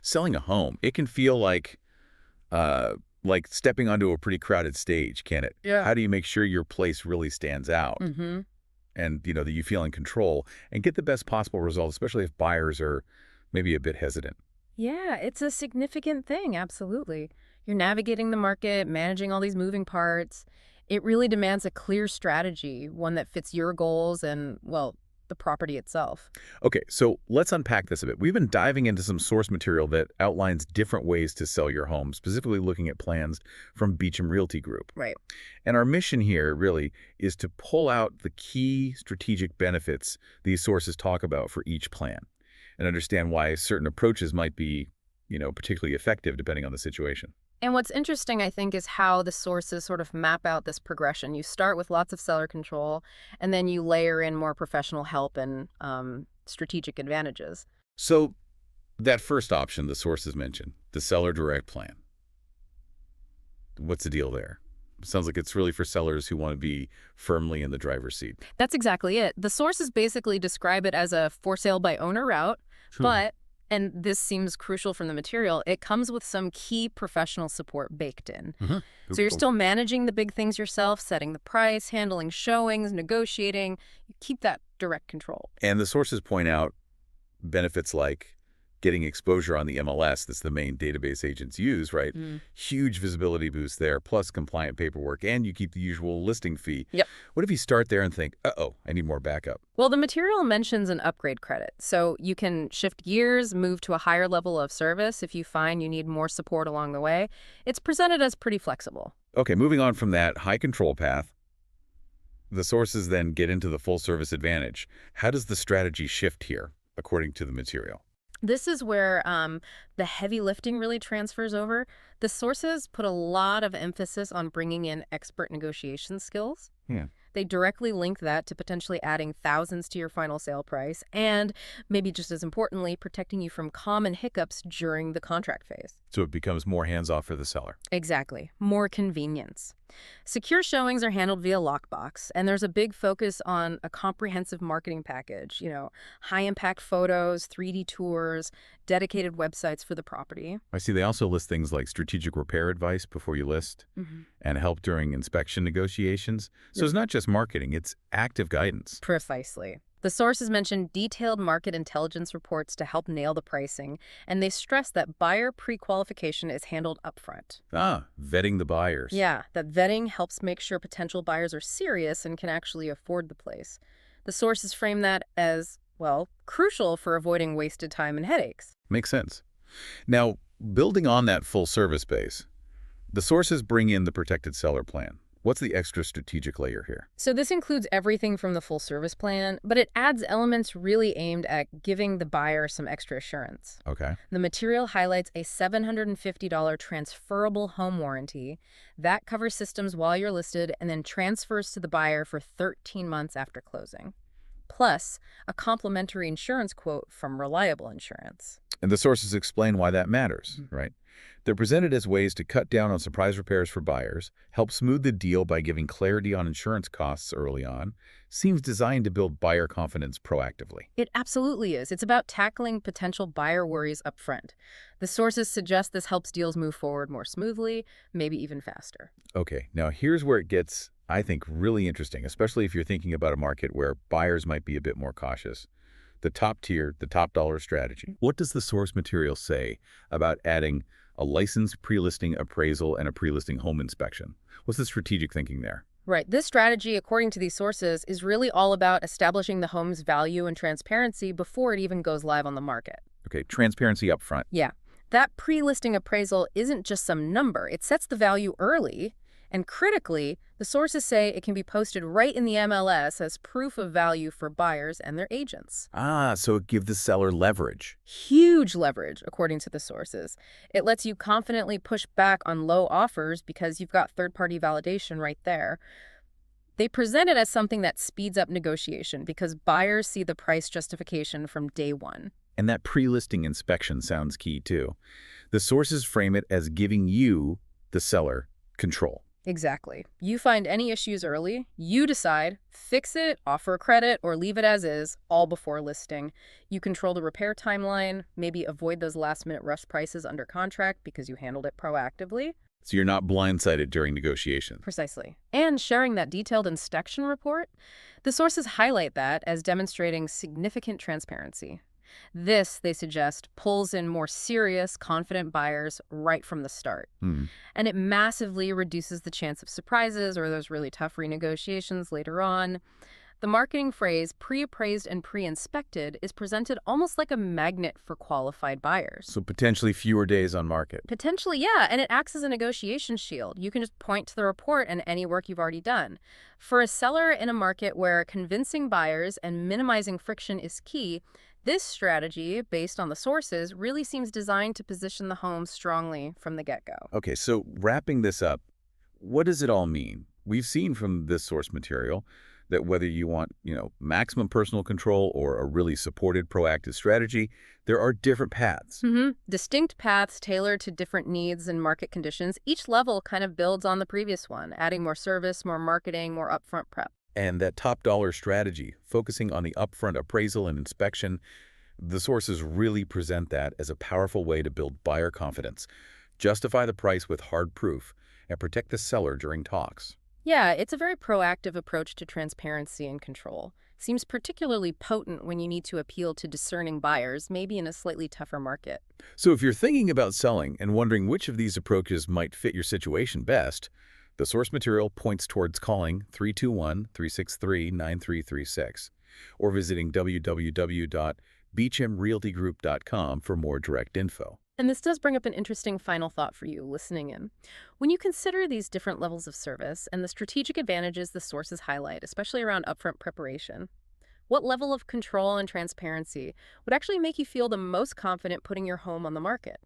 Selling a home, it can feel like stepping onto a pretty crowded stage, can it? Yeah. How do you make sure your place really stands out Mm-hmm. and, that you feel in control and get the best possible result, especially if buyers are maybe a bit hesitant? Yeah, it's a significant thing, absolutely. You're navigating the market, managing all these moving parts. It really demands a clear strategy, one that fits your goals and, well, the property itself. Okay, so let's unpack this a bit. We've been diving into some source material that outlines different ways to sell your home, specifically looking at plans from BEACHAM Realty Group. Right. And our mission here really is to pull out the key strategic benefits these sources talk about for each plan and understand why certain approaches might be, particularly effective depending on the situation. And what's interesting, I think, is how the sources sort of map out this progression. You start with lots of seller control, and then you layer in more professional help and strategic advantages. So that first option the sources mentioned, the seller direct plan, what's the deal there? Sounds like it's really for sellers who want to be firmly in the driver's seat. That's exactly it. The sources basically describe it as a for sale by owner route, but, and this seems crucial from the material, it comes with some key professional support baked in. Mhm. So you're still managing the big things yourself, setting the price, handling showings, negotiating. You keep that direct control. And the sources point out benefits like getting exposure on the MLS, that's the main database agents use, right? Mm. Huge visibility boost there, plus compliant paperwork, and you keep the usual listing fee. Yep. What if you start there and think, uh-oh, I need more backup? Well, the material mentions an upgrade credit, so you can shift gears, move to a higher level of service if you find you need more support along the way. It's presented as pretty flexible. Okay, moving on from that high control path, the sources then get into the full service advantage. How does the strategy shift here, according to the material? This is where the heavy lifting really transfers over. The sources put a lot of emphasis on bringing in expert negotiation skills. Yeah. They directly link that to potentially adding thousands to your final sale price and, maybe just as importantly, protecting you from common hiccups during the contract phase. So it becomes more hands-off for the seller. Exactly. More convenience. Secure showings are handled via lockbox, and there's a big focus on a comprehensive marketing package, high-impact photos, 3D tours, dedicated websites for the property. I see they also list things like strategic repair advice before you list and help during inspection negotiations. So it's not just marketing, it's active guidance. Precisely. The sources mention detailed market intelligence reports to help nail the pricing, and they stress that buyer pre-qualification is handled upfront. Vetting the buyers. Yeah, that vetting helps make sure potential buyers are serious and can actually afford the place. The sources frame that as, well, crucial for avoiding wasted time and headaches. Makes sense. Now, building on that full service base, the sources bring in the protected seller plan. What's the extra strategic layer here? So this includes everything from the full service plan, but it adds elements really aimed at giving the buyer some extra assurance. Okay. The material highlights a $750 transferable home warranty. That covers systems while you're listed and then transfers to the buyer for 13 months after closing. Plus, a complimentary insurance quote from Reliable Insurance. And the sources explain why that matters, right? They're presented as ways to cut down on surprise repairs for buyers, help smooth the deal by giving clarity on insurance costs early on, seems designed to build buyer confidence proactively. It absolutely is. It's about tackling potential buyer worries up front. The sources suggest this helps deals move forward more smoothly, maybe even faster. Okay, now here's where it gets, I think, really interesting, especially if you're thinking about a market where buyers might be a bit more cautious. The top tier, the top dollar strategy. What does the source material say about adding a licensed pre-listing appraisal and a pre-listing home inspection? What's the strategic thinking there? Right. This strategy, according to these sources, is really all about establishing the home's value and transparency before it even goes live on the market. Okay, transparency up front. Yeah. That pre-listing appraisal isn't just some number. It sets the value early. And critically, the sources say it can be posted right in the MLS as proof of value for buyers and their agents. So it gives the seller leverage. Huge leverage, according to the sources. It lets you confidently push back on low offers because you've got third-party validation right there. They present it as something that speeds up negotiation because buyers see the price justification from day one. And that pre-listing inspection sounds key too. The sources frame it as giving you, the seller, control. Exactly. You find any issues early, you decide, fix it, offer a credit, or leave it as is, all before listing. You control the repair timeline, maybe avoid those last-minute rush prices under contract because you handled it proactively. So you're not blindsided during negotiation. Precisely. And sharing that detailed inspection report, the sources highlight that as demonstrating significant transparency. This, they suggest, pulls in more serious, confident buyers right from the start. Hmm. And it massively reduces the chance of surprises or those really tough renegotiations later on. The marketing phrase pre-appraised and pre-inspected is presented almost like a magnet for qualified buyers. So potentially fewer days on market. Potentially, yeah, and it acts as a negotiation shield. You can just point to the report and any work you've already done. For a seller in a market where convincing buyers and minimizing friction is key, this strategy, based on the sources, really seems designed to position the home strongly from the get-go. Okay, so wrapping this up, what does it all mean? We've seen from this source material that whether you want, maximum personal control or a really supported proactive strategy, there are different paths. Distinct paths tailored to different needs and market conditions. Each level kind of builds on the previous one, adding more service, more marketing, more upfront prep. And that top dollar strategy, focusing on the upfront appraisal and inspection, the sources really present that as a powerful way to build buyer confidence, justify the price with hard proof, and protect the seller during talks. Yeah, it's a very proactive approach to transparency and control. Seems particularly potent when you need to appeal to discerning buyers, maybe in a slightly tougher market. So if you're thinking about selling and wondering which of these approaches might fit your situation best, the source material points towards calling 321-363-9336 or visiting www.beachamrealtygroup.com for more direct info. And this does bring up an interesting final thought for you listening in. When you consider these different levels of service and the strategic advantages the sources highlight, especially around upfront preparation, what level of control and transparency would actually make you feel the most confident putting your home on the market?